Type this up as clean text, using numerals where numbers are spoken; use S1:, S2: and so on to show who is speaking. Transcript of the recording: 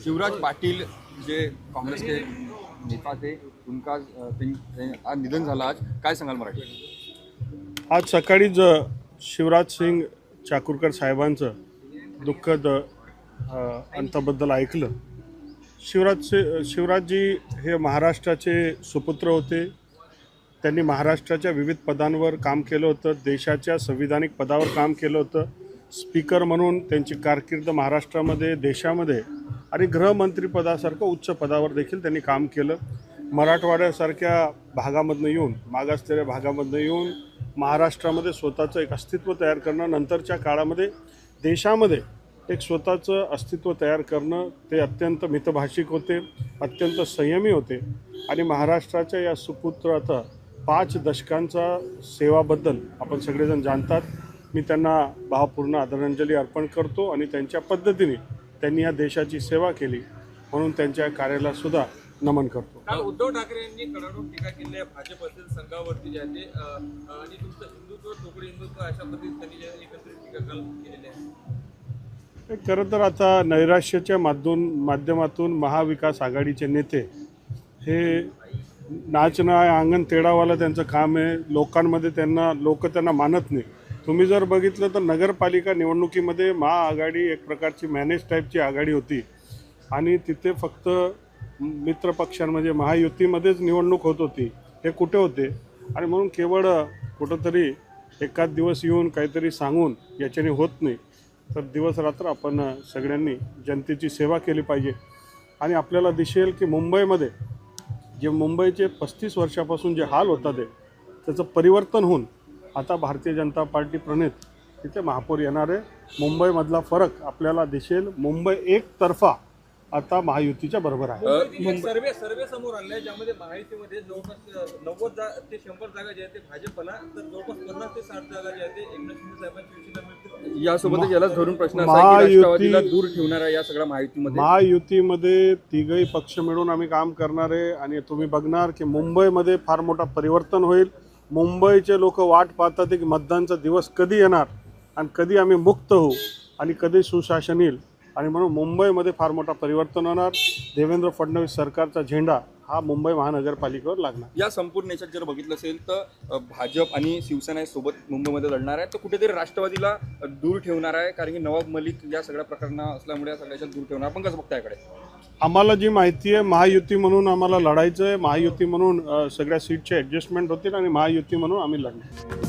S1: शिवराज पाटिल जे कांग्रेस के नेता थे उनका आज निधन झालं। आज काय सांगाल मराठी?
S2: आज सकाळीच शिवराज सिंग चाकूरकर साहेबांचं दुःखद अंताबद्दल ऐकलं। शिवराजजी हे महाराष्ट्राचे सुपुत्र होते। त्यांनी महाराष्ट्राच्या विविध पदांवर काम केलं होतं, देशाच्या संविधानिक पदावर काम केलं होतं। स्पीकर म्हणून त्यांची कारकीर्द महाराष्ट्रामध्ये, देशामध्ये आणि गृहमंत्रीपदासारखं उच्च पदावर देखील त्यांनी काम केलं। मराठवाड्यासारख्या भागामधनं येऊन, मागासलेल्या भागामधनं येऊन महाराष्ट्रामध्ये स्वतःचं एक अस्तित्व तयार करणं, नंतरच्या काळामध्ये देशामध्ये एक स्वतःचं अस्तित्व तयार करणं, ते अत्यंत मितभाषिक होते, अत्यंत संयमी होते आणि महाराष्ट्राच्या या सुपुत्राचा 5 दशकांचा सेवाबद्दल आपण सगळेजण जाणतात। मी त्यांना भावपूर्ण आदरांजली अर्पण करतो आणि त्यांच्या पद्धतीने त्यांनी या देशाची सेवा केली म्हणून त्यांच्या कार्याला सुद्धा नमन करतो।
S3: काल उद्धव ठाकरे यांनी कडाडून टीका केली आहे भाजप असेल संघावरती जे आहे आणि तुमचं हिंदुत्व टोकरी हिंदुत्व अशा पद्धतीने त्यांनी एकत्रित टीका काल केलेली आहे।
S2: खरं तर आता नैराश्याच्या माध्यमातून महाविकास आघाडीचे नेते हे नाचणं अंगण तेढावाला त्यांचं काम आहे। लोक त्यांना मानत नाही। तुम्ही जर बघितलं तर नगरपालिका निवडणुकीमध्ये महाआघाडी एक प्रकारची मॅनेज टाईपची आघाडी होती आणि तिथे फक्त मित्रपक्षां म्हणजे महायुतीमध्येच निवडणूक होत होती। हे कुठे होते? आणि म्हणून केवळ कुठंतरी एखाद दिवस येऊन काहीतरी सांगून याच्याने होत नाही, तर दिवस रात्र आपण सगळ्यांनी जनतेची सेवा केली पाहिजे। आणि आपल्याला दिसेल की मुंबईमध्ये जे मुंबईचे 35 वर्षापासून जे हाल होतात त्याचं परिवर्तन होऊन आता भारतीय जनता पार्टी प्रणित तिथे महापौर येणार आहे। मुंबईमधला फरक आपल्याला दिसेल। मुंबई एकतर्फा आता महायुतीच्या बरोबर आहे।
S3: सर्वे समोर आणले ज्यामध्ये महायुतीमध्ये जवळपास 90 ते 100 जागा ज्या आहेत ते भाजपला, तर जवळपास 50 ते 60 जागा ज्या आहेत ते एकनाथ शिंदे साहेबांच्या शिवसेनेला मिळतील।
S1: यासोबतच यालाच धरून प्रश्न असा आहे की राष्ट्रवादीला दूर ठेवणार आहे या सगळ्या
S2: महायुतीमध्ये तिघही पक्ष मिळून आम्ही काम करणार आहे आणि तुम्ही बघणार की मुंबईमध्ये फार मोठा परिवर्तन होईल। मुंबईचे लोक वाट पाहतात की मतदानचा दिवस कधी येणार आणि कधी आम्ही मुक्त होऊ आणि कधी सुशासन येईल आणि म्हणून मुंबईमध्ये फार मोठा परिवर्तन होणार। देवेंद्र फडणवीस सरकारचा झेंडा हा मुंबई महानगरपालिकेवर लागणार।
S1: या संपूर्ण याच्यात जर बघितलं असेल तर भाजप आणि शिवसेना सोबत मुंबईमध्ये लढणार आहे, तर कुठेतरी राष्ट्रवादीला दूर ठेवणार आहे, कारण की नवाब मलिक या सगळ्या प्रकरण असल्यामुळे या सगळ्याच्यात दूर ठेवणार। आपण कसं बघताय याकडे?
S2: आम्हाला जी माहिती आहे महायुती म्हणून आम्हाला लढायचं आहे। महायुती म्हणून सगळ्या सीटचे ॲडजस्टमेंट होतील आणि महायुती म्हणून आम्ही लढणार।